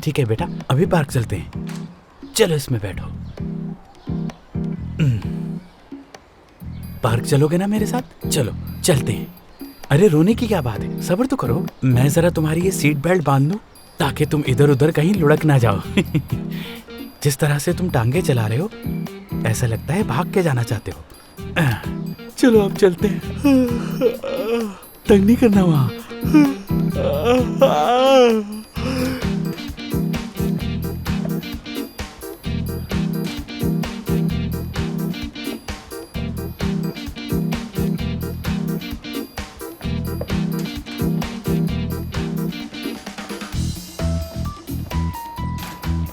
ठीक है बेटा, अभी पार्क चलते हैं। चलो इसमें बैठो। पार्क चलोगे ना मेरे साथ? चलो चलते हैं। अरे रोने की क्या बात है, सब्र तो करो। मैं जरा तुम्हारी ये सीट बेल्ट बांध दूं ताकि तुम इधर उधर कहीं लुढ़क ना जाओ। जिस तरह से तुम टांगे चला रहे हो ऐसा लगता है भाग के जाना चाहते हो। चलो अब चलते हैं। तंग नहीं करना वहां।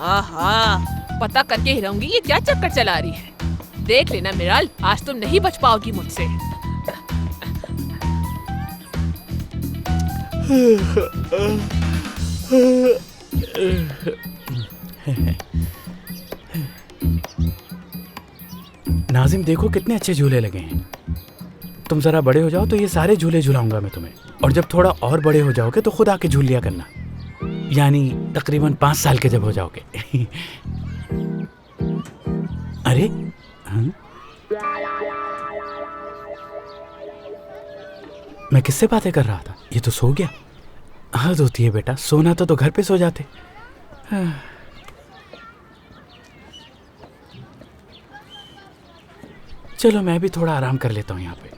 आहा, पता करके ही रहूंगी ये क्या चक्कर चला रही है। देख लेना मिराल, आज तुम नहीं बच पाओगी मुझसे। नाजिम देखो कितने अच्छे झूले लगे हैं। तुम जरा बड़े हो जाओ तो ये सारे झूले झुलाऊंगा मैं तुम्हें, और जब थोड़ा और बड़े हो जाओगे तो खुद आके झूल लिया करना, यानी तकरीबन 5 साल के जब हो जाओगे। अरे मैं किससे बातें कर रहा था? ये तो सो गया। हद होती है बेटा, सोना तो घर पे सो जाते। चलो मैं भी थोड़ा आराम कर लेता हूँ यहाँ पे।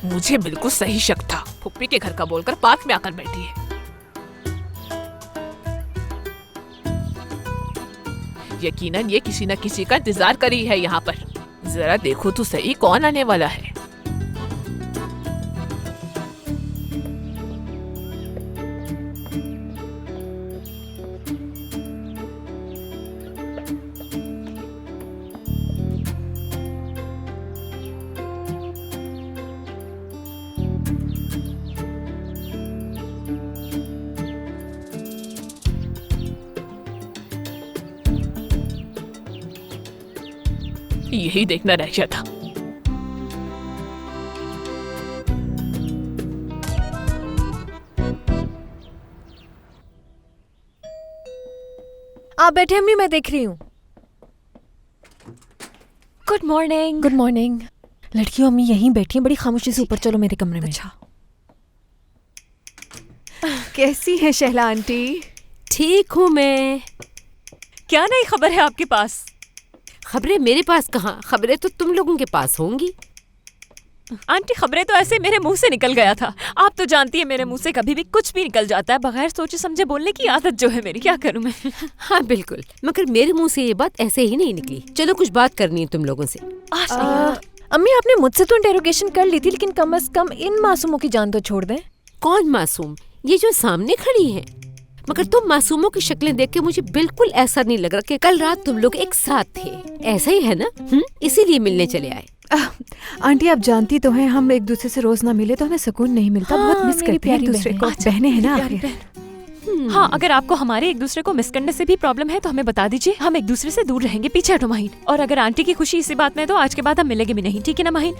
मुझे बिल्कुल सही शक था। फुप्पी के घर का बोलकर पार्क में आकर बैठी है। यकीनन ये किसी न किसी का इंतजार कर रही है यहाँ पर। जरा देखो तो सही कौन आने वाला है। यही देखना रह गया था। आप बैठे अम्मी, मैं देख रही हूँ। Good morning. Good morning. लड़कियों अम्मी यहीं बैठी हैं बड़ी खामोशी से। ऊपर चलो मेरे कमरे में। अच्छा, कैसी है शहला आंटी? ठीक हूँ मैं। क्या नई खबर है आपके पास? खबरें मेरे पास कहाँ, खबरें तो तुम लोगों के पास होंगी। आंटी खबरें तो ऐसे मेरे मुंह से निकल गया था। आप तो जानती है मेरे मुंह से कभी भी कुछ भी निकल जाता है, बगैर सोचे समझे बोलने की आदत जो है मेरी। क्या करूं मैं? हाँ बिल्कुल, मगर मेरे मुंह से ये बात ऐसे ही नहीं निकली। चलो कुछ बात करनी है तुम लोगों से। अम्मी आपने मुझसे तो इंटेरोगेशन कर ली थी, लेकिन कम से कम इन मासूमों की जान तो छोड़ दें। कौन मासूम? ये जो सामने खड़ी है। मगर तुम मासूमों की शक्लें देख के मुझे बिल्कुल ऐसा नहीं लग रहा कि कल रात तुम लोग एक साथ थे। ऐसा ही है ना? इसीलिए मिलने चले आए। आंटी आप जानती तो हैं हम एक दूसरे से रोज ना मिले तो हमें सुकून नहीं मिलता। बहुत मिस करते हैं एक दूसरे को। बहनें हैं ना आखिर। हाँ, अगर आपको हमारे एक दूसरे को मिस करने से भी प्रॉब्लम है तो हमें बता दीजिए, हम एक दूसरे से दूर रहेंगे। पीछे हटो माहिन। और अगर आंटी की खुशी इसी बात में तो आज के बाद हम मिलेंगे भी नहीं, ठीक है ना माहिन?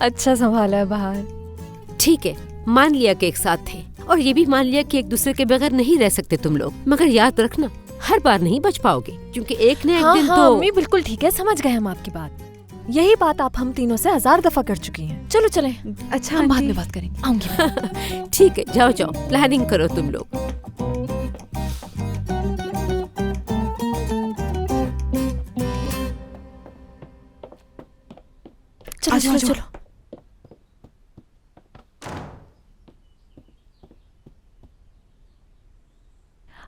अच्छा संभाला है बाहर। ठीक है, मान लिया कि एक साथ थे, और ये भी मान लिया कि एक दूसरे के बगैर नहीं रह सकते तुम लोग। मगर याद रखना, हर बार नहीं बच पाओगे, क्योंकि एक न एक दिन तो। अम्मी बिल्कुल ठीक है, समझ गए हम आपकी बात। यही बात आप हम तीनों से 1000 दफा कर चुकी हैं। चलो चलें। अच्छा, हम बाद में बात करेंगे। आऊंगी। ठीक है, जाओ जाओ, प्लानिंग करो तुम लोग। चलो चलो चलो।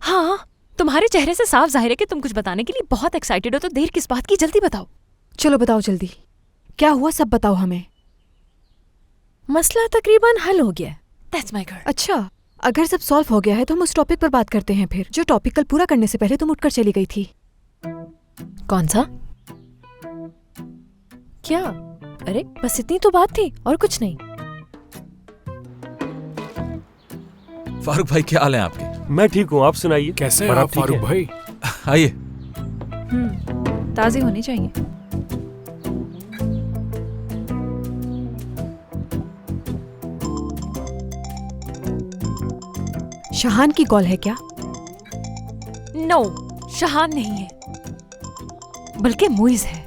हाँ, तुम्हारे चेहरे से साफ जाहिर है कि तुम कुछ बताने के लिए बहुत एक्साइटेड हो, तो देर किस बात की? जल्दी बताओ। चलो बताओ जल्दी, क्या हुआ सब बताओ हमें। मसला तकरीबन हल हो गया। That's my girl. अच्छा, अगर सब सॉल्व हो गया है तो हम उस टॉपिक पर बात करते हैं फिर, जो टॉपिक कल पूरा करने से पहले तुम उठकर चली गई थी। कौन सा? क्या? अरे बस इतनी तो बात थी और कुछ नहीं। फारूक भाई क्या हाल है आपके? मैं ठीक हूँ, आप सुनाइए। कैसे पर हैं आप आप ठीक फारूक हैं? भाई? आइए। ताज़ी होनी चाहिए। शहान की कॉल है क्या? नो, शहान नहीं है, बल्कि मुइज है।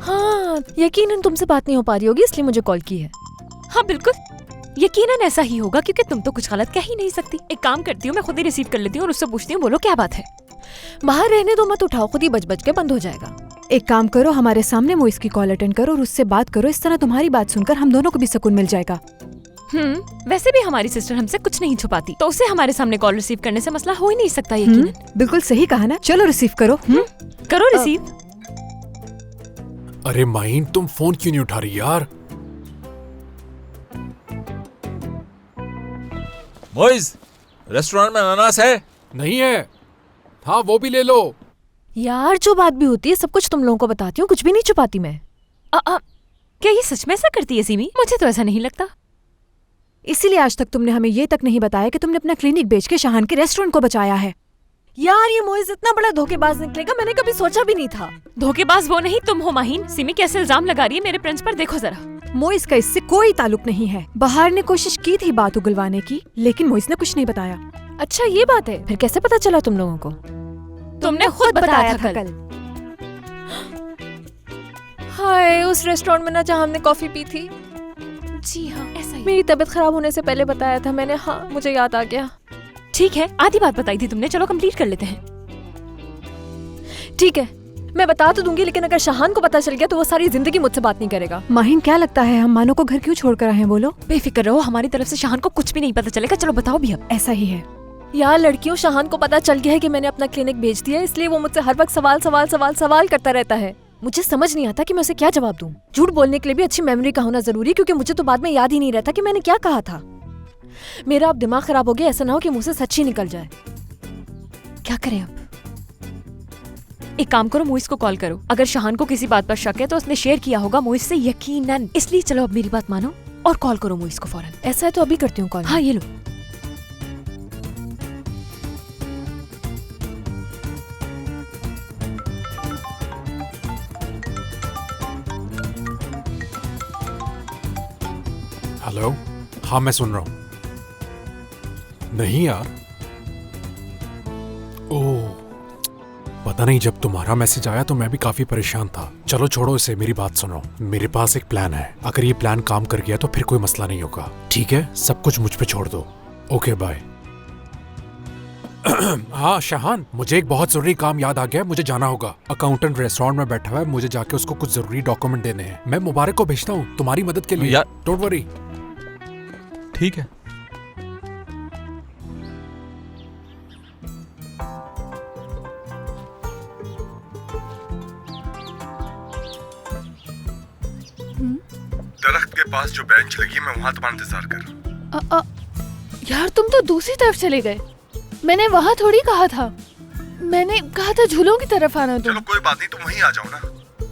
हाँ, यकीनन तुमसे बात नहीं हो पा रही होगी इसलिए मुझे कॉल की है। हाँ बिल्कुल, यकीनन ऐसा ही होगा क्योंकि तुम तो कुछ गलत कह ही नहीं सकती। एक काम करती हूँ, मैं खुद ही रिसीव कर लेती हूँ और उससे पूछती हूँ, बोलो क्या बात है। बाहर रहने दो, मत उठाओ, खुद ही बज बज के बंद हो जाएगा। एक काम करो, हमारे सामने मोइस की कॉल अटेंड करो और उससे बात करो। इस तरह तुम्हारी बात सुनकर हम दोनों को भी सुकून मिल जाएगा। वैसे भी हमारी सिस्टर हमसे कुछ नहीं छुपाती, तो उसे हमारे सामने कॉल रिसीव करने से मसला हो ही नहीं सकता यकीनन। बिल्कुल सही कहा ना। चलो रिसीव करो। करो रिसीव। अरे माइन, तुम फोन क्यों नहीं उठा रही यार? मोइज, रेस्टोरेंट में अनानास है? नहीं है? हाँ वो भी ले लो। यार जो बात भी होती है सब कुछ तुम लोगों को बताती हूँ, कुछ भी नहीं छुपाती मैं। क्या ये सच में ऐसा करती है सिमी? मुझे तो ऐसा नहीं लगता। इसीलिए आज तक तुमने हमें ये तक नहीं बताया कि तुमने अपना क्लिनिक बेच के शहान के रेस्टोरेंट को बचाया है। यार ये मोइज इतना बड़ा धोखेबाज निकलेगा मैंने कभी सोचा भी नहीं था। धोखेबाज वो नहीं, तुम हो माहीन। सिमी कैसे इल्जाम लगा रही है मेरे प्रिंस पर, देखो जरा। मोइस का इससे कोई ताल्लुक नहीं है। बहार ने कोशिश की थी बात उगलवाने की, लेकिन मोइस ने कुछ नहीं बताया। अच्छा ये बात है, फिर कैसे पता चला तुम लोगों को? तुमने खुद बताया था कल। हाय, उस रेस्टोरेंट में ना जहाँ हमने कॉफी पी थी। जी हाँ, ऐसा ही। मेरी तबीयत खराब होने से पहले बताया था मैंने। हाँ मुझे याद आ गया। ठीक है, आधी बात बताई थी तुमने, चलो कंप्लीट कर लेते हैं। ठीक है, मैं बता तो दूंगी, लेकिन अगर शहान को पता चल गया तो वो सारी जिंदगी मुझसे बात नहीं करेगा। माहिन क्या लगता है हम मानो को घर क्यों छोड़ कर आए हैं? बोलो। बेफिक्र रहो, हमारी तरफ से शहान को कुछ भी नहीं पता चलेगा। चलो बताओ भी अब। ऐसा ही है यार लड़कियों, शहान को पता चल गया है कि मैंने अपना क्लिनिक बेच दिया, इसलिए वो मुझसे हर वक्त सवाल करता रहता है। मुझे समझ नहीं आता कि मैं उसे क्या जवाब दूं। झूठ बोलने के लिए भी अच्छी मेमोरी का होना जरूरी है, क्योंकि मुझे तो बाद में याद ही नहीं रहता कि मैंने क्या कहा था। मेरा अब दिमाग खराब हो गया, ऐसा ना हो कि मुंह से सच ही निकल जाए। क्या करें अब? एक काम करो, मुइस को कॉल करो। अगर शहान को किसी बात पर शक है तो उसने शेयर किया होगा मुइस से यकीनन। इसलिए चलो अब मेरी बात मानो और कॉल करो मुइस को फौरन। ऐसा है तो अभी करती हूँ कॉल। हाँ ये लो। हेलो, हाँ मैं सुन रहा हूँ। नहीं यार, ओह पता नहीं, जब तुम्हारा मैसेज आया तो मैं भी काफी परेशान था। चलो छोड़ो इसे, मेरी बात सुनो। मेरे पास एक प्लान है, अगर ये प्लान काम कर गया तो फिर कोई मसला नहीं होगा। ठीक है, सब कुछ मुझ पे छोड़ दो। Okay bye. हाँ शहान, मुझे एक बहुत जरूरी काम याद आ गया, मुझे जाना होगा। अकाउंटेंट रेस्टोरेंट में बैठा हुआ है, मुझे जाके उसको कुछ जरूरी डॉक्यूमेंट देने हैं। मैं मुबारक को भेजता हूँ तुम्हारी मदद के लिए। यार डोंट वरी। ठीक है। दरख्त के पास जो बेंच लगी है, मैं वहाँ तुम्हारा इंतजार कर रहा हूँ। यार तुम तो दूसरी तरफ चले गए। मैंने वहाँ थोड़ी कहा था, मैंने कहा था झूलों की तरफ आना। चलो कोई बात नहीं, तुम वहीं आ जाओ ना।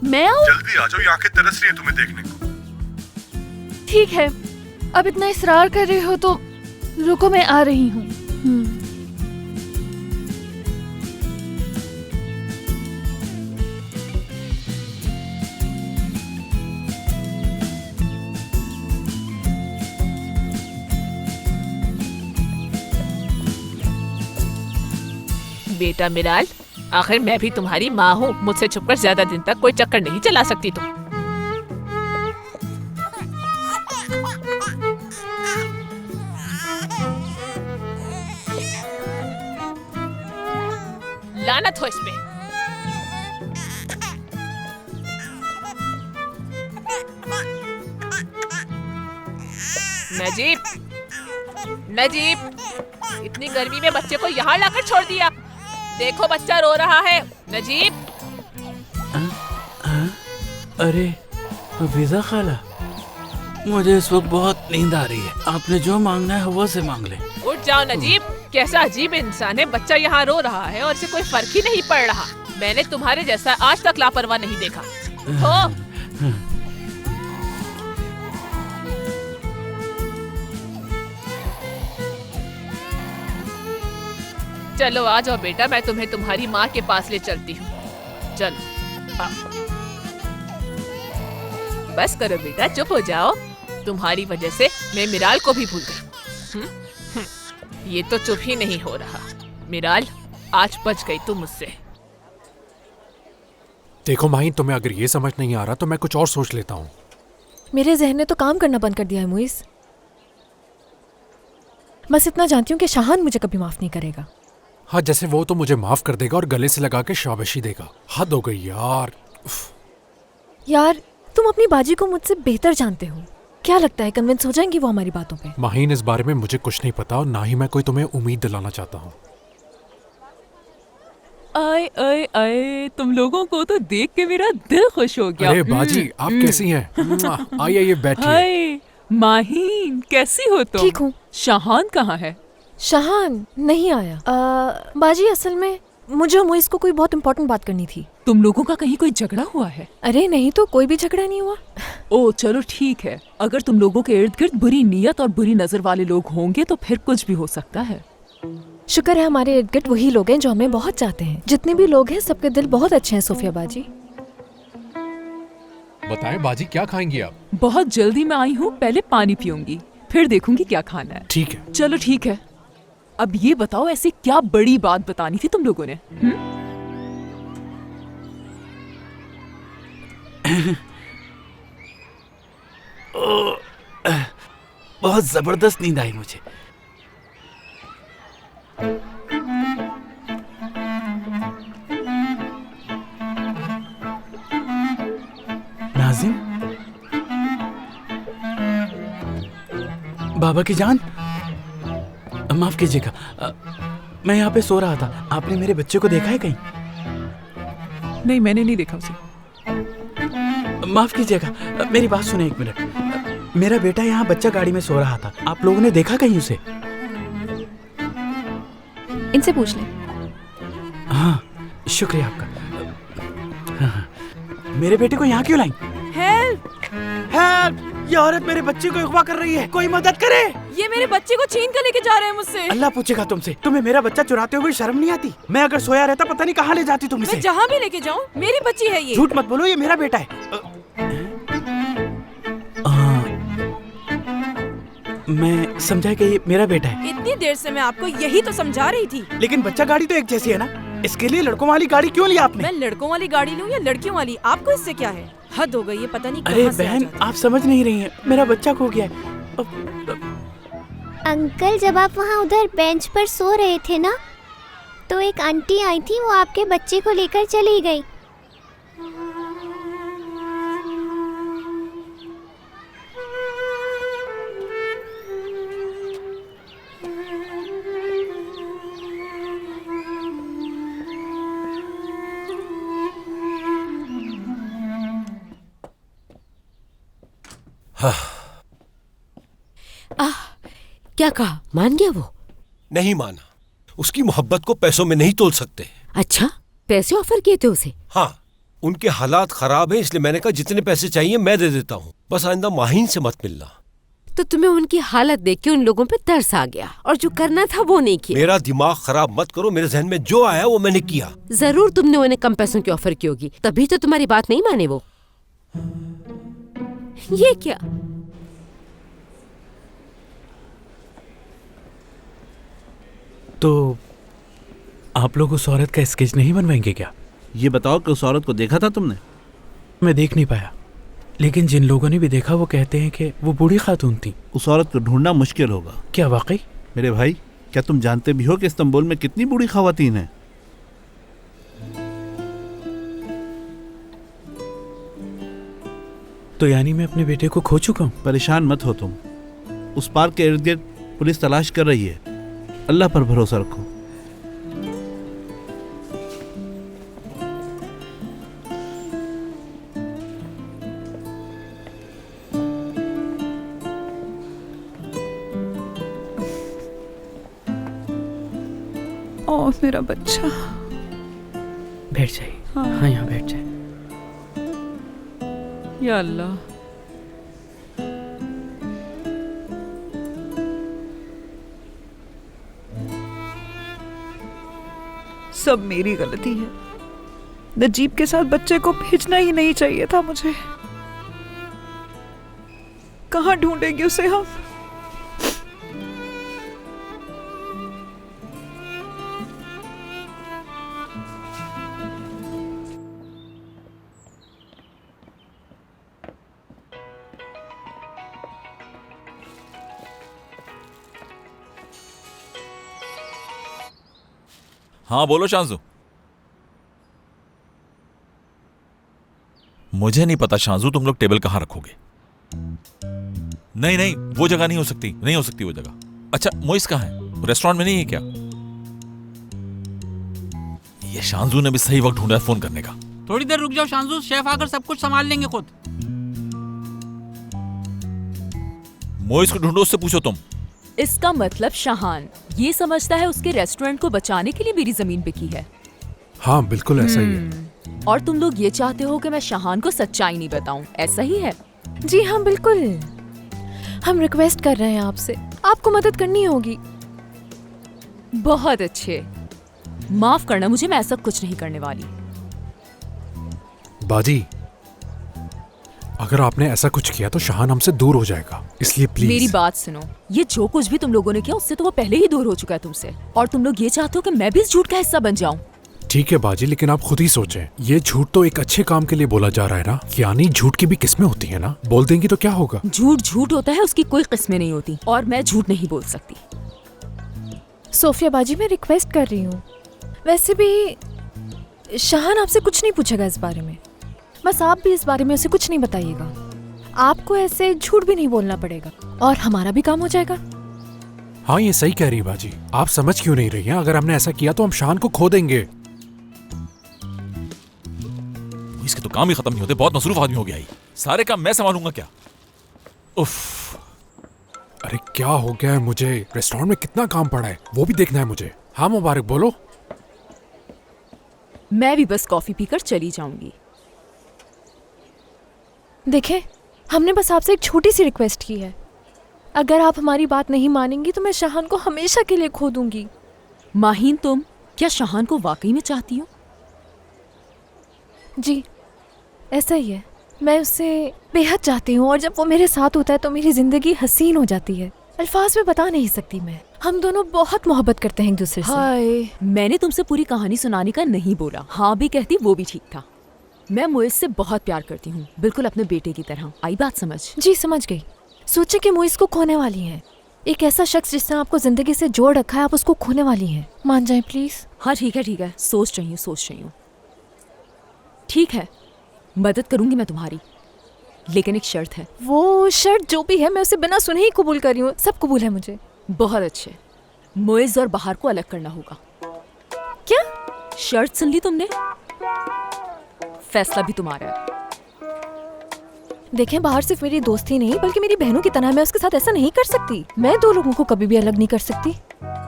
मैं आऊँ? जल्दी आ जाओ, ये आंखें तरस रही हैं तुम्हें देखने को। ठीक है, अब इतना इसरार कर रहे हो तो रुको, मैं आ रही हूँ। बेटा मिराल, आखिर मैं भी तुम्हारी माँ हूँ। मुझसे छुपकर ज्यादा दिन तक कोई चक्कर नहीं चला सकती तुम। लानत हो इसमें। नजीब, नजीब, इतनी गर्मी में बच्चे को यहाँ लाकर छोड़ दिया। देखो बच्चा रो रहा है। नजीब। अरे वीजा खाला, मुझे इस वक्त बहुत नींद आ रही है। आपने जो मांगना है वो से मांग ले। उठ जाओ नजीब, कैसा अजीब इंसान है। बच्चा यहाँ रो रहा है और इसे कोई फर्क ही नहीं पड़ रहा। मैंने तुम्हारे जैसा आज तक लापरवाह नहीं देखा। हो चलो आ जाओ बेटा, मैं तुम्हें तुम्हारी माँ के पास ले चलती हूँ। चलो बस करो बेटा, चुप हो जाओ। तुम्हारी वजह से मैं मिराल को भी भूल गई। ये तो चुप ही नहीं हो रहा। मिराल, आज बच गई तू मुझसे। देखो माही, तुम्हें अगर ये समझ नहीं आ रहा तो मैं कुछ और सोच लेता हूँ। मेरे जहन ने तो काम करना बंद कर दिया है मुइस। बस इतना जानती हूँ कि शाहान मुझे कभी माफ नहीं करेगा। हाँ, जैसे वो तो मुझे माफ कर देगा और गले से लगा के शाबाशी देगा। हद हो गई यार। यार तुम अपनी बाजी को मुझसे बेहतर जानते हो। क्या लगता है कन्विंस हो जाएंगी वो हमारी बातों पे? माहीन, इस बारे में मुझे कुछ नहीं पता और ना ही मैं कोई तुम्हें उम्मीद दिलाना चाहता हूँ। आए आए आए, तुम लोगों को तो देख के मेरा दिल खुश हो गया। अरे बाजी, आप कैसी हैं? आइए बैठिए। हाय माहीन, कैसी हो तुम? ठीक हूँ। शाहान कहाँ है? शाहान नहीं आया। बाजी असल में मुझे और मुइस को कोई बहुत इंपॉर्टेंट बात करनी थी। तुम लोगों का कहीं कोई झगड़ा हुआ है? अरे नहीं तो, कोई भी झगड़ा नहीं हुआ। ओ चलो ठीक है। अगर तुम लोगों के इर्द गिर्द बुरी नीयत और बुरी नजर वाले लोग होंगे तो फिर कुछ भी हो सकता है। शुक्र है हमारे इर्द गिर्द वही लोग हैं जो हमें बहुत चाहते हैं। जितने भी लोग हैं सबके दिल बहुत अच्छे हैं। सोफिया बाजी, बताएं बाजी, क्या खाएंगी आप? बहुत जल्दी मैं आई हूँ, पहले पानी पीऊंगी फिर देखूंगी क्या खाना है। ठीक है। चलो ठीक है। अब ये बताओ, ऐसी क्या बड़ी बात बतानी थी तुम लोगों ने? बहुत जबरदस्त नींद आई मुझे। नाजिम, बाबा की जान, माफ कीजिएगा, मैं यहाँ पे सो रहा था। आपने मेरे बच्चे को देखा है कहीं? नहीं, मैंने नहीं देखा उसे। माफ कीजिएगा, मेरी बात सुने एक मिनट। मेरा बेटा यहाँ बच्चा गाड़ी में सो रहा था। आप लोगों ने देखा कहीं उसे? इनसे पूछ ले। हाँ, शुक्रिया आपका। हाँ, मेरे बेटे को यहाँ क्यों लाई? हेल्प! हेल्प! ये औरत मेरे बच्चे को अगवा कर रही है, कोई मदद करे। ये मेरे बच्चे को छीन कर लेके जा रहे हैं मुझसे। अल्लाह पूछेगा तुमसे, तुम्हें मेरा बच्चा चुराते हुए शर्म नहीं आती? मैं अगर सोया रहता पता नहीं कहाँ ले जाती तुम इसे। मैं जहाँ भी लेके जाऊँ, मेरी बच्ची है ये। झूठ मत बोलो, ये मेरा बेटा है। मैं समझा कि ये मेरा बेटा है। इतनी देर से मैं आपको यही तो समझा रही थी। लेकिन बच्चा गाड़ी तो एक जैसी है ना, इसके लिए लड़कों वाली गाड़ी क्यों लिया आपने? मैं लड़कों वाली गाड़ी लूँ या लड़कियों वाली, आपको इससे क्या है? हद हो गई, ये पता नहीं अरे कहाँ से आ बहन, जाती है। आप समझ नहीं रही हैं, मेरा बच्चा खो गया है। अंकल, जब आप वहाँ उधर बेंच पर सो रहे थे ना, तो एक आंटी आई थी, वो आपके बच्चे को लेकर चली गई। क्या कहा? मान गया वो? नहीं माना। उसकी मोहब्बत को पैसों में नहीं तोल सकते। अच्छा, पैसे ऑफर किए थे उसे? हाँ, उनके हालात खराब हैं, इसलिए मैंने कहा जितने पैसे चाहिए मैं दे देता हूँ, बस आइंदा माहीन से मत मिलना। तो तुम्हें उनकी हालत देख के उन लोगों पे तरस आ गया और जो करना था वो नहीं किया। मेरा दिमाग खराब मत करो, मेरे जहन में जो आया वो मैंने किया। जरूर तुमने उन्हें कम पैसों की ऑफर की होगी, तभी तो तुम्हारी बात नहीं माने वो। ये क्या? तो आप लोग उस औरत का स्केच नहीं बनवाएंगे क्या? ये बताओ कि उस औरत को देखा था तुमने? मैं देख नहीं पाया, लेकिन जिन लोगों ने भी देखा वो कहते हैं कि वो बूढ़ी खातून थी। उस औरत को ढूंढना मुश्किल होगा। क्या वाकई? मेरे भाई, क्या तुम जानते भी हो कि इस्तांबुल में कितनी बूढ़ी खवातीन हैं? तो यानी मैं अपने बेटे को खो चुका हूँ। परेशान मत हो तुम। उस पार्क के इर्द गिर्द पुलिस तलाश कर रही है। अल्लाह पर भरोसा रखो। ओह मेरा बच्चा। बैठ जाइए। हाँ यहाँ बैठ जाए। या अल्लाह, सब मेरी गलती है। नजीब के साथ बच्चे को भेजना ही नहीं चाहिए था मुझे। कहाँ ढूंढेंगे उसे हम? हाँ बोलो शांजू। मुझे नहीं पता शांजू तुम लोग टेबल कहां रखोगे। नहीं नहीं, वो जगह नहीं हो सकती, नहीं हो सकती वो जगह। अच्छा मोइस कहां है? रेस्टोरेंट में नहीं है क्या? ये शांजू ने भी सही वक्त ढूंढा है फोन करने का। थोड़ी देर रुक जाओ शांजू, शेफ आकर सब कुछ संभाल लेंगे खुद। मोइस को ढूंढो, उससे पूछो तुम। इसका मतलब शाहान ये समझता है उसके रेस्टोरेंट को बचाने के लिए मेरी जमीन बिकी है। हाँ बिल्कुल ऐसा ही है। और तुम लोग ये चाहते हो कि मैं शाहान को सच्चाई नहीं बताऊं, ऐसा ही है? जी हाँ बिल्कुल। हम रिक्वेस्ट कर रहे हैं आपसे, आपको मदद करनी होगी। बहुत अच्छे, माफ करना मुझे, मैं ऐसा कुछ नहीं करने वाली। बाजी, अगर आपने ऐसा कुछ किया तो शाहान हमसे दूर हो जाएगा, इसलिए प्लीज मेरी बात सुनो। ये जो कुछ भी तुम लोगों ने किया उससे तो वो पहले ही दूर हो चुका है तुमसे, और तुम लोग ये चाहते हो कि मैं भी इस झूठ का हिस्सा बन जाऊं। ठीक है बाजी, लेकिन आप खुद ही सोचें, ये झूठ तो एक अच्छे काम के लिए बोला जा रहा है ना। यानी झूठ की भी किस्में होती है ना, बोल देंगी तो क्या होगा? झूठ झूठ होता है, उसकी कोई किस्में नहीं होती, और मैं झूठ नहीं बोल सकती। सोफिया बाजी, मैं रिक्वेस्ट कर रही हूँ। वैसे भी शाहान आपसे कुछ नहीं पूछेगा इस बारे में, बस आप भी इस बारे में उसे कुछ नहीं बताइएगा। आपको ऐसे झूठ भी नहीं बोलना पड़ेगा और हमारा भी काम हो जाएगा। हाँ ये सही कह रही है बाजी, आप समझ क्यों नहीं रही हैं? अगर हमने ऐसा किया तो हम शाहान को खो देंगे। इसके तो काम ही खत्म नहीं होते, बहुत मसरूफ आदमी हो गया ही। सारे काम मैं संभालूंगा क्या? उफ। अरे क्या हो गया है मुझे? रेस्टोरेंट में कितना काम पड़ा है वो भी देखना है मुझे। हाँ मुबारक बोलो। मैं भी बस कॉफी पीकर चली जाऊंगी। देखें, हमने बस आपसे एक छोटी सी रिक्वेस्ट की है। अगर आप हमारी बात नहीं मानेंगी तो मैं शाहान को हमेशा के लिए खो दूंगी। माहीन, तुम क्या शाहान को वाकई में चाहती हो? जी ऐसा ही है, मैं उससे बेहद चाहती हूँ, और जब वो मेरे साथ होता है तो मेरी जिंदगी हसीन हो जाती है। अल्फाज में बता नहीं सकती मैं। हम दोनों बहुत मोहब्बत करते हैं एक दूसरे से। हाय, मैंने तुमसे पूरी कहानी सुनाने का नहीं बोला। हाँ भी कहती वो भी ठीक था। मैं मोइस से बहुत प्यार करती हूँ, बिल्कुल अपने बेटे की तरह। आई बात समझ? जी समझ गई। सोचे कि मोइस को खोने वाली हैं। एक ऐसा शख्स जिसने आपको जिंदगी से जोड़ रखा है, आप उसको खोने वाली हैं। मान जाएं प्लीज। हाँ ठीक है, सोच रही हूँ। ठीक है, मदद करूंगी मैं तुम्हारी, लेकिन एक शर्त है। वो शर्त जो भी है मैं उसे बिना सुने ही कबूल कर रही हूँ। सब कबूल है मुझे। बहुत अच्छे, मोइज और बाहर को अलग करना होगा। क्या शर्त सुन ली तुमने? फैसला भी तुम्हारा है। देखें, बाहर सिर्फ मेरी दोस्ती नहीं बल्कि मेरी बहनों की तरह, मैं उसके साथ ऐसा नहीं कर सकती। मैं दो लोगों को कभी भी अलग नहीं कर सकती,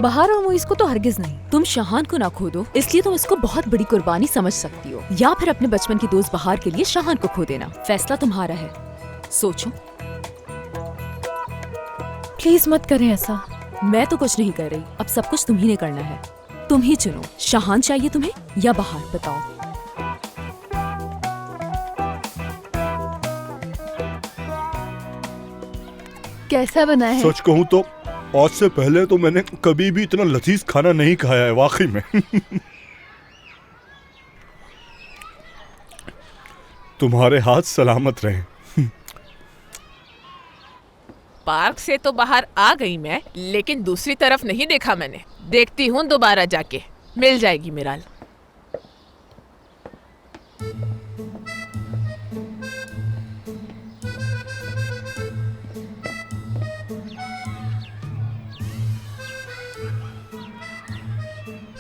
बाहर और मोइस को तो हरगिज नहीं। तुम शाहान को ना खो दो, इसलिए तुम इसको बहुत बड़ी कुर्बानी समझ सकती हो, या फिर अपने बचपन की दोस्त बाहर के लिए शाहान को खो देना। फैसला तुम्हारा है, सोचो। प्लीज मत करें ऐसा। मैं तो कुछ नहीं कर रही, अब सब कुछ तुम्ही ने करना है। तुम ही चुनो, शाहान चाहिए तुम्हें या बाहर, बताओ। कैसा बना है? सच कहूं तो आज से पहले तो मैंने कभी भी इतना लजीज खाना नहीं खाया है वाकई में। तुम्हारे हाथ सलामत रहे। पार्क से तो बाहर आ गई मैं, लेकिन दूसरी तरफ नहीं देखा मैंने। देखती हूँ दोबारा जाके, मिल जाएगी मिराल।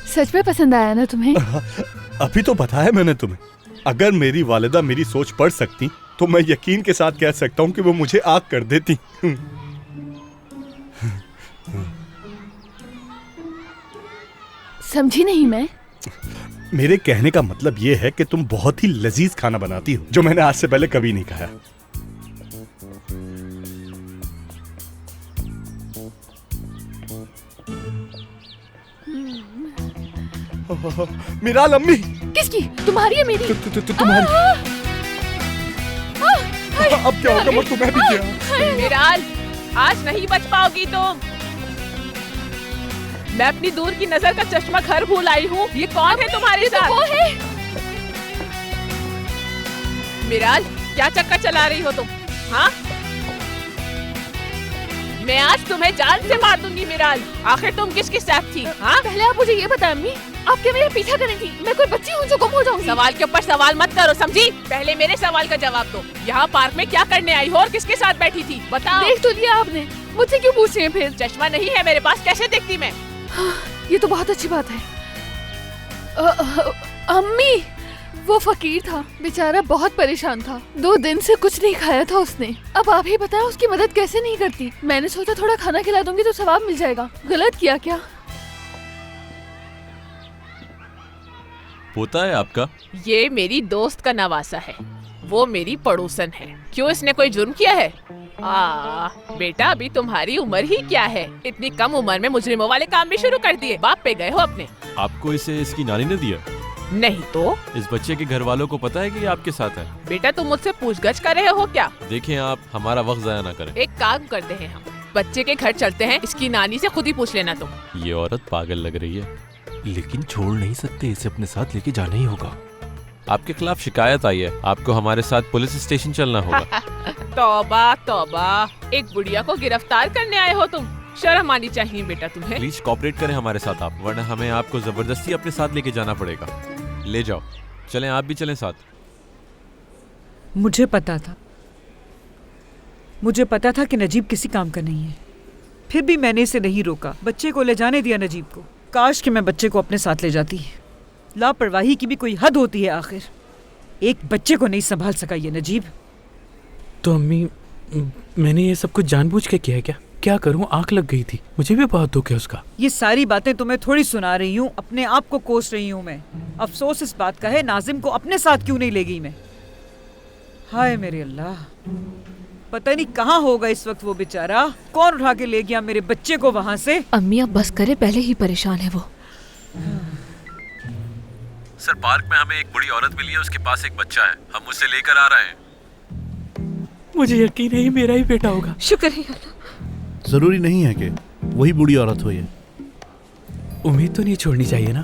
सच में पसंद आया ना तुम्हें? अभी तो बताया मैंने तुम्हें। अगर मेरी वालिदा मेरी सोच पढ़ सकती तो मैं यकीन के साथ कह सकता हूँ कि वो मुझे आग कर देती। समझी नहीं मैं। मेरे कहने का मतलब ये है कि तुम बहुत ही लजीज खाना बनाती हो, जो मैंने आज से पहले कभी नहीं खाया। मिराल अम्मी। किसकी? तुम्हारी है मेरी? तुम्हारी। अब क्या होगा? मर तुम्हें भी क्या? मिराल, आज नहीं बच पाओगी तुम। मैं अपनी दूर की नजर का चश्मा घर भूल आई हूँ। ये कौन है तुम्हारे साथ? वो है। मिराल, क्या चक्कर चला रही हो तुम? हाँ, मैं आज तुम्हें जान से मार दूंगी मिराल। आखिर तुम किसके साथ थी? हाँ, पहले आप मुझे ये बताएं अम्मी, आप क्या मेरा पीछा करेंगी? मैं कोई बच्ची हूँ जो गुम हो जाऊंगी? सवाल के ऊपर सवाल मत करो, समझी? पहले मेरे सवाल का जवाब दो। यहाँ पार्क में क्या करने आई हो और किसके साथ बैठी थी? बताओ। देख तो लिया आपने, मुझसे क्यों पूछ रहे हैं फिर? चश्मा नहीं है मेरे पास, कैसे देखती मैं? ये तो बहुत अच्छी बात है। अम्मी, वो फकीर था बेचारा, बहुत परेशान था। 2 दिन से कुछ नहीं खाया था उसने। अब आप ही बताएं उसकी मदद कैसे नहीं करती? मैंने सोचा थोड़ा खाना खिला दूंगी तो सवाब मिल जाएगा। गलत किया क्या? पोता है आपका? ये मेरी दोस्त का नवासा है, वो मेरी पड़ोसन है। क्यों, इसने कोई जुर्म किया है? बेटा अभी तुम्हारी उम्र ही क्या है? इतनी कम उम्र में मुजरिमों वाले काम भी शुरू कर दिए। बाप पे गए हो अपने। आपको इसे इसकी नानी ने दिया? नहीं तो? इस बच्चे के घर वालों को पता है कि ये आपके साथ है? बेटा तुम मुझसे पूछगछ कर रहे हो क्या? देखिए आप हमारा वक्त जाया ना करें। एक काम करते हैं, हम बच्चे के घर चलते हैं। इसकी नानी से खुद ही पूछ लेना तुम। ये औरत पागल लग रही है, लेकिन छोड़ नहीं सकते, इसे अपने साथ लेके जाना ही होगा। आपके खिलाफ शिकायत आई है, आपको हमारे साथ पुलिस स्टेशन चलना होगा। तौबा तौबा, एक बुढ़िया को गिरफ्तार करने आए हो तुम? शर्म आनी चाहिए बेटा तुम्हें। प्लीज कोऑपरेट करें हमारे साथ आप, वरना हमें आपको जबरदस्ती अपने साथ लेके जाना पड़ेगा। ले जाओ, चलें, आप भी चलें साथ। मुझे पता था कि नजीब किसी काम का नहीं है, फिर भी मैंने इसे नहीं रोका। बच्चे को ले जाने दिया नजीब को। काश कि मैं बच्चे को अपने साथ ले जाती। लापरवाही की भी कोई हद होती है। आखिर एक बच्चे को नहीं संभाल सका ये नजीब। तो अम्मी, मैंने ये सब कुछ जानबूझ के किया है क्या? क्या करूं, आंख लग गई थी। मुझे भी बहुत दुख है उसका। ये सारी बातें तुम्हें थोड़ी सुना रही हूँ, अपने आप को कोस रही हूँ मैं। अफसोस इस बात का है नाजिम को अपने साथ क्यों नहीं ले गई मैं। हाय मेरे अल्लाह, पता नहीं कहाँ होगा इस वक्त वो बेचारा। कौन उठा के ले गया मेरे बच्चे को वहाँ से? अम्मी अब बस करे, पहले ही परेशान है वो। सर, पार्क में हमें एक बूढ़ी औरत मिली है, उसके पास एक बच्चा है, हम उसे लेकर आ रहे हैं। मुझे यकीन है ये मेरा ही बेटा होगा। शुक्रिया। जरूरी नहीं है कि वही बूढ़ी औरत हो। ये उम्मीद तो नहीं छोड़नी चाहिए ना।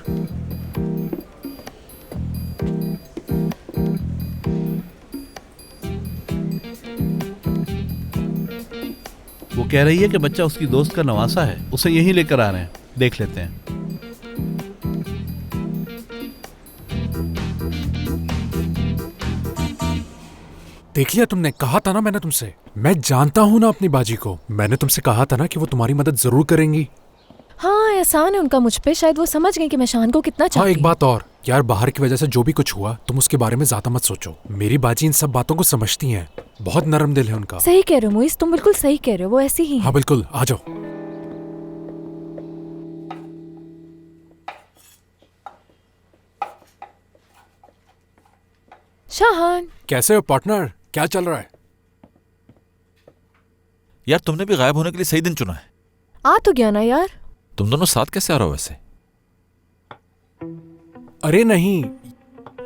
वो कह रही है कि बच्चा उसकी दोस्त का नवासा है, उसे यहीं लेकर आ रहे हैं। देख लेते हैं। देख लिया तुमने, कहा था ना मैंने तुमसे। मैं जानता हूँ ना अपनी बाजी को। मैंने तुमसे कहा था ना कि वो तुम्हारी मदद जरूर करेंगी। हाँ, एहसान है उनका मुझ पे। शायद वो समझ गए कि मैं शान को कितना चाहती हूँ। हाँ, एक बात और यार, बाहर की वजह से जो भी कुछ हुआ, तुम उसके बारे में ज्यादा मत सोचो। मेरी बाजी इन सब बातों को समझती है, बहुत नरम दिल है उनका। सही कह रहे हो मोइस, तुम बिल्कुल सही कह रहे हो, वो ऐसी ही है। हाँ बिल्कुल, आ जाओ। शाहान, कैसे हो पार्टनर, क्या चल रहा है? यार तुमने भी गायब होने के लिए सही दिन चुना है। आ तो गया ना यार। तुम दोनों साथ कैसे आ रहे हो वैसे? अरे नहीं,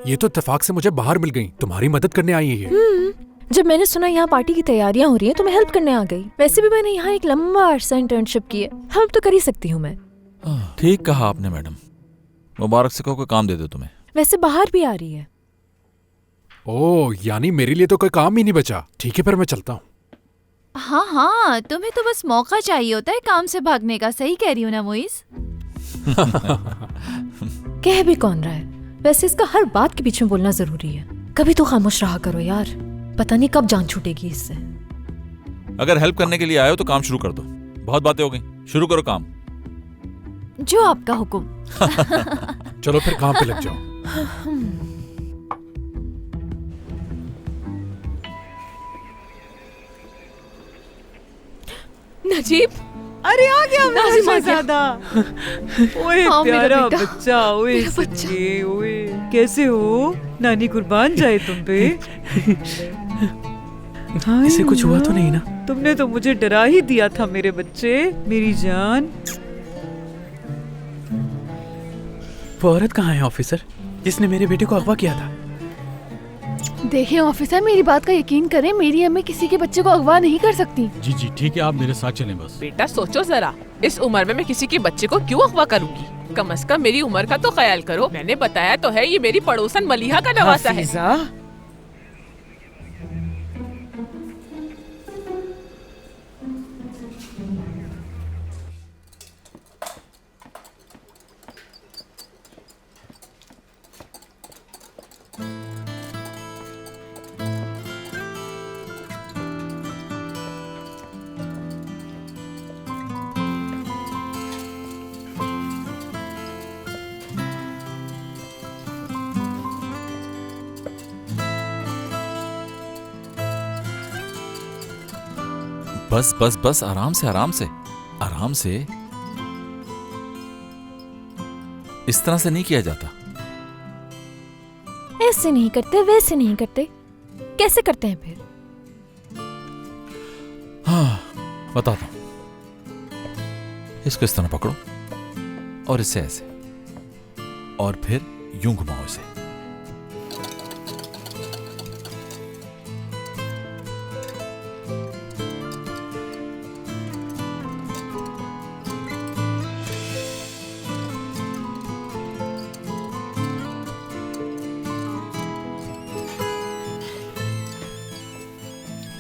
ये तो इत्तेफाक से मुझे बाहर मिल गई, तुम्हारी मदद करने आई है ये। जब मैंने सुना यहाँ पार्टी की तैयारियां हो रही हैं तो मैं हेल्प करने आ गई। वैसे भी मैंने यहाँ एक लंबा अरसा इंटर्नशिप की है, हेल्प तो कर ही सकती हूँ मैं। ठीक कहा आपने मैडम। मुबारक से कहो कोई काम दे दो तुम्हें। वैसे बाहर भी आ रही है। ओह, यानी मेरे लिए तो कोई काम ही नहीं बचा। ठीक है, फिर मैं चलता हूँ। हाँ हाँ, तुम्हें तो बस मौका चाहिए होता है काम से भागने का। सही कह रही हूँ ना मोइस? कह भी कौन रहा है? वैसे इसका हर बात के बीच में बोलना जरूरी है। कभी तो खामोश रहा करो यार, पता नहीं कब जान छूटेगी इससे। अगर हेल्प करने के लिए आए हो तो काम शुरू कर दो। बहुत बातें हो गई, शुरू करो काम। जो आपका हुक्म। चलो फिर काम पे लग जाओ। नजीब, अरे आ गया मेरा नाज़िम आ गया। शहजादा। ओए हाँ, मेरा प्यारा बेटा। बच्चा, ओए मेरा बच्चा। सच्चे, ओए कैसे हो? नानी कुर्बान जाए तुम पे। हाय इसे कुछ हुआ तो अल्लाह, नहीं ना? तुमने तो मुझे डरा ही दिया था मेरे बच्चे, मेरी जान। वो औरत कहाँ है ऑफिसर, जिसने मेरे बेटे को अगवा किया था? देखिए ऑफिसर, मेरी बात का यकीन करें, मेरी अम्मी किसी के बच्चे को अगवा नहीं कर सकती। जी जी ठीक है, आप मेरे साथ चलें बस। बेटा सोचो जरा, इस उम्र में मैं किसी के बच्चे को क्यों अगवा करूंगी? कम से कम मेरी उम्र का तो ख्याल करो। मैंने बताया तो है, ये मेरी पड़ोसन मलिहा का नवासा है। हाफिजा, बस बस बस, आराम से आराम से आराम से। इस तरह से नहीं किया जाता। ऐसे नहीं करते, वैसे नहीं करते, कैसे करते हैं फिर? हाँ बताता हूं। इसको इस तरह पकड़ो और इससे ऐसे, और फिर यूं घुमाओ इसे।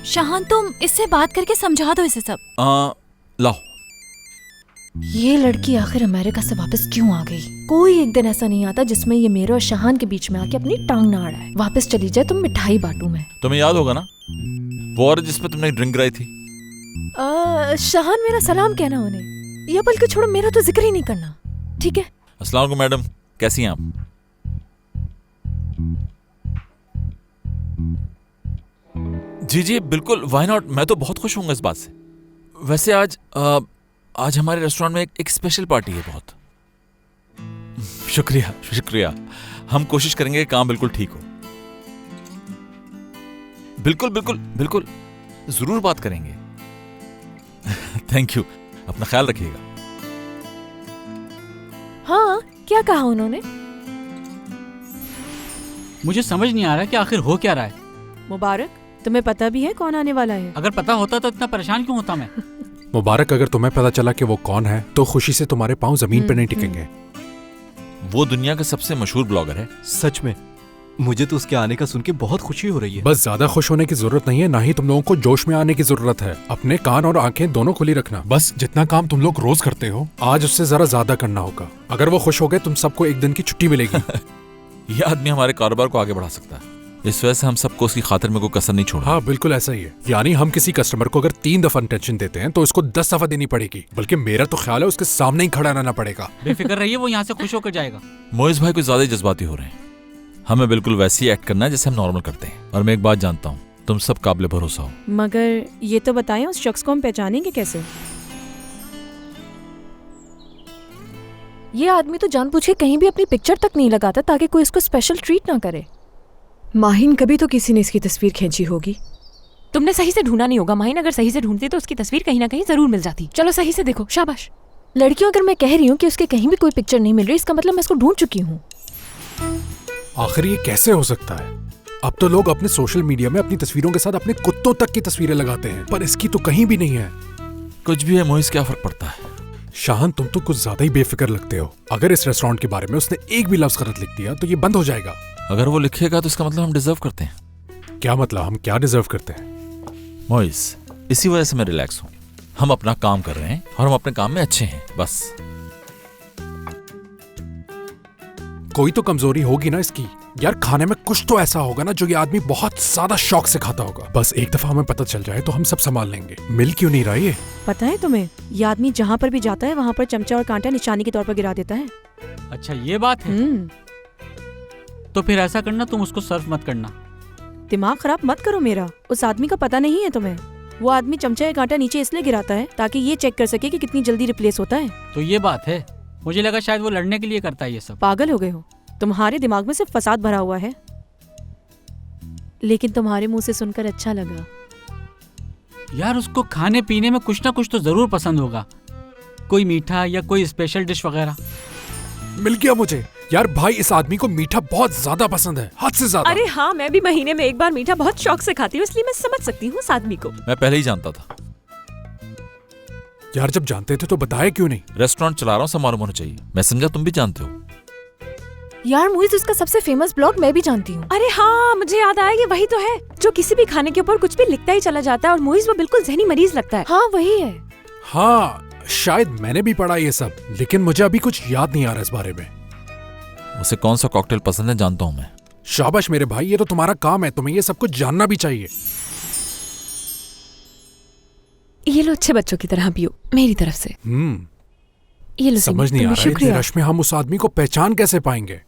शाहान, तुम इससे बात करके समझा दो इसे सब। लाओ। ये लड़की आखिर अमेरिका से वापस क्यों आ गई? कोई एक दिन ऐसा नहीं आता जिसमें ये मेरे और शाहान के बीच में आके अपनी टांग ना अड़ाए। वापस चली जाए तो मिठाई बांटू मैं। तुम्हें याद होगा ना वो औरत जिस पे तुमने ड्रिंक गिराई थी? शाहान, मेरा सलाम कहना उन्हें, या बल्कि छोड़ो, मेरा तो जिक्र ही नहीं करना, ठीक है? अस्सलाम वालेकुम मैडम, कैसी हैं आप? जी जी बिल्कुल, व्हाई नॉट, मैं तो बहुत खुश हूँ इस बात से। वैसे आज हमारे रेस्टोरेंट में एक स्पेशल पार्टी है। बहुत शुक्रिया शुक्रिया। हम कोशिश करेंगे कि काम बिल्कुल ठीक हो। बिल्कुल बिल्कुल बिल्कुल, जरूर बात करेंगे। थैंक यू, अपना ख्याल रखिएगा। हाँ, क्या कहा उन्होंने? मुझे समझ नहीं आ रहा कि आखिर हो क्या रहा है। मुबारक, तुम्हें पता भी है कौन आने वाला है? अगर पता होता तो इतना परेशान क्यों होता मैं? मुबारक, अगर तुम्हें पता चला कि वो कौन है तो खुशी से तुम्हारे पांव जमीन पर नहीं टिकेंगे। वो दुनिया का सबसे मशहूर ब्लॉगर है। सच में मुझे तो उसके आने का सुन के बहुत खुशी हो रही है। बस ज्यादा खुश होने की जरूरत नहीं है, ना ही तुम लोगों को जोश में आने की जरूरत है। अपने कान और आंखें दोनों खुली रखना। बस जितना काम तुम लोग रोज करते हो, आज उससे जरा ज्यादा करना होगा। अगर वो खुश हो गए, तुम सबको एक दिन की छुट्टी मिलेगी। ये आदमी हमारे कारोबार को आगे बढ़ा सकता है। इस वजह से हम सबको उसकी खातिर में कोई कसर नहीं छोड़ा। हाँ बिल्कुल ऐसा ही है। यानी हम किसी कस्टमर को अगर 3 दफा अटेंशन देते हैं तो उसको 10 दफा देनी पड़ेगी। बल्कि मेरा तो ख्याल है उसके सामने ही खड़ा रहना पड़ेगा। बेफिक्र रहिए, वो यहाँ से खुश होकर जाएगा। मोइज भाई कुछ ज्यादा ही जज्बाती हो रहे हैं। हमें बिल्कुल वैसे ही एक्ट करना है जैसे हम नॉर्मल करते हैं। और मैं एक बात जानता हूँ, तुम सब काबिल भरोसा हो। मगर ये तो बताएं, उस शख्स को हम पहचानेंगे कैसे? ये आदमी तो जानबूझ के कहीं भी अपनी पिक्चर तक नहीं लगाता ताकि कोई इसको स्पेशल ट्रीट ना करे। माहिन, कभी तो किसी ने इसकी तस्वीर खींची होगी। तुमने सही से ढूंढा नहीं होगा माहिन। अगर सही से ढूंढती तो उसकी तस्वीर कहीं ना कहीं जरूर मिल जाती। चलो सही से देखो, शाबाश। लड़कियों, अगर मैं कह रही हूँ कि उसके कहीं भी कोई पिक्चर नहीं मिल रही, इसका मतलब मैं इसको ढूंढ चुकी हूँ। आखिर ये कैसे हो सकता है? अब तो लोग अपने सोशल मीडिया में अपनी तस्वीरों के साथ अपने कुत्तों तक की तस्वीरें लगाते हैं, पर इसकी तो कहीं भी नहीं है। कुछ भी है मोइज, क्या फर्क पड़ता है? शाहन, तुम तो कुछ ज्यादा ही बेफिक्र लगते हो। अगर इस रेस्टोरेंट के बारे में उसने एक भी लफ्ज गलत लिख दिया तो ये बंद हो जाएगा। अगर वो लिखेगा तो इसका मतलब हम डिजर्व करते हैं। क्या मतलब? हम क्या डिजर्व करते हैं? मोइज, इसी वजह से मैं रिलैक्स हूँ। हम अपना काम कर रहे हैं और हम अपने काम में अच्छे हैं, बस। कोई तो कमजोरी होगी ना इसकी। यार, खाने में कुछ तो ऐसा होगा ना जो ये आदमी बहुत ज्यादा शौक से खाता होगा। बस एक दफा हमें पता चल जाए तो हम सब संभाल लेंगे। मिल क्यों नहीं रहा ये? पता है तुम्हें, ये आदमी जहाँ पर भी जाता है वहाँ पर चमचा और कांटा निशानी के तौर पर गिरा देता है। अच्छा ये बात है। तो फिर ऐसा करना, तुम उसको सर्व मत करना। दिमाग खराब मत करो मेरा। उस आदमी का पता नहीं है तुम्हें? वो आदमी चमचा या कांटा नीचे इसलिए गिराता है ताकि ये चेक कर सके कि कितनी जल्दी रिप्लेस होता है। तो ये बात है, मुझे लगा शायद वो लड़ने के लिए करता है ये सब। पागल हो गए हो, तुम्हारे दिमाग में सिर्फ फसाद भरा हुआ है। लेकिन तुम्हारे मुंह से सुनकर अच्छा लगा। यार उसको खाने पीने में कुछ ना कुछ तो जरूर पसंद होगा, कोई मीठा या कोई स्पेशल डिश वगैरह। मिल गया मुझे यार, भाई इस आदमी को मीठा बहुत ज्यादा पसंद है, हद से ज्यादा। अरे हाँ, मैं भी महीने में एक बार मीठा बहुत शौक से खाती हूँ, इसलिए मैं समझ सकती हूँ उस आदमी को। मैं पहले ही जानता था। यार जब जानते थे तो बताया क्यों नहीं? रेस्टोरेंट चला रहा हूँ, सब मालूम होना चाहिए। मैं समझा तुम भी जानते हो। यार मुइज, उसका सबसे फेमस ब्लॉग मैं भी जानती हूँ। अरे हाँ, मुझे याद आया, ये वही तो है जो किसी भी खाने के ऊपर कुछ भी लिखता ही चला जाता है, और मुइज वो बिल्कुल ज़हनी मरीज लगता है। हाँ वही है। हाँ शायद मैंने भी पढ़ा ये सब, लेकिन मुझे अभी कुछ याद नहीं आ रहा इस बारे में। उसे कौन सा कॉकटेल पसंद है जानता हूँ मैं। शाबाश मेरे भाई, ये तो तुम्हारा काम है, तुम्हें ये सब कुछ जानना भी चाहिए। ये लो अच्छे बच्चों की तरह पियो मेरी तरफ से। ये लो। समझ नहीं आ रहा है इतने रश में हम उस आदमी को पहचान कैसे पाएंगे?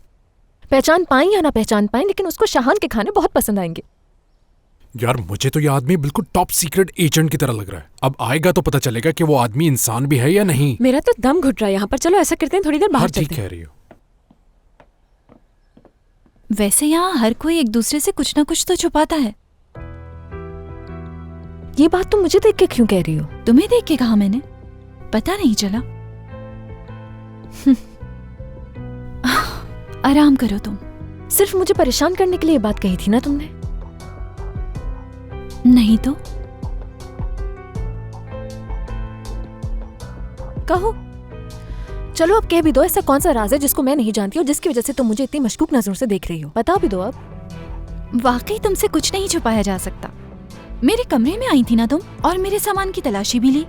पहचान पाएं या ना पहचान पाएं, लेकिन उसको शाहान के खाने बहुत पसंद आएंगे। यार मुझे तो ये आदमी बिल्कुल टॉप सीक्रेट एजेंट की तरह लग रहा है। अब आएगा तो पता चलेगा कि वो आदमी इंसान भी है या नहीं। मेरा तो दम घुट रहा है यहाँ पर। चलो ऐसा करते हैं, थोड़ी देर बाहर चलते हैं। ठीक कह रही हो। वैसे यहाँ हर कोई एक दूसरे से कुछ ना कुछ तो छुपाता है। ये बात तुम मुझे देख के क्यों कह रही हो? तुम्हें देख के कहा मैंने, पता नहीं चला? आराम करो तुम। सिर्फ मुझे परेशान करने के लिए बात कही थी ना तुमने? नहीं तो कहो। चलो अब कह भी दो, ऐसा कौन सा राज है जिसको मैं नहीं जानती और जिसकी वजह से तुम मुझे इतनी मशकूक नजरों से देख रही हो? बता भी दो अब। वाकई तुमसे कुछ नहीं छुपाया जा सकता। मेरे कमरे में आई थी ना तुम, और मेरे सामान की तलाशी भी ली।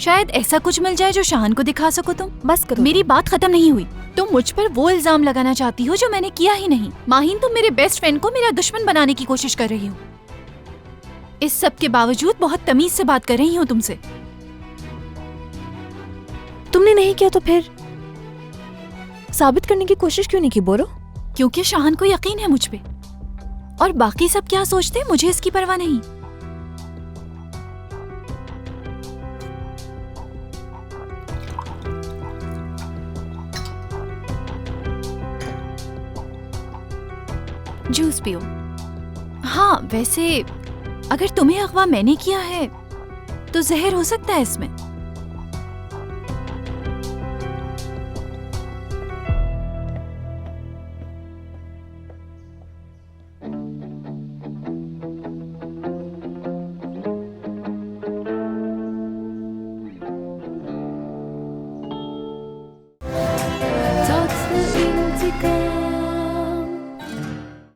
शायद ऐसा कुछ मिल जाए जो शाहान को दिखा सको तुम। बस करो। मेरी बात खत्म नहीं हुई। तुम मुझ पर वो इल्जाम लगाना चाहती हो जो मैंने किया ही नहीं। माहीन, तुम मेरे बेस्ट फ्रेंड को मेरा दुश्मन बनाने की कोशिश कर रही हो। इस सब के बावजूद बहुत तमीज से बात कर रही हूँ तुमसे। तुमने नहीं किया तो फिर साबित करने की कोशिश क्यों नहीं की बोलो? क्योंकि शाहान को यकीन है मुझ पे, और बाकी सब क्या सोचते मुझे इसकी परवाह नहीं। जूस पियो। हाँ वैसे अगर तुम्हें अगवा मैंने किया है तो जहर हो सकता है इसमें।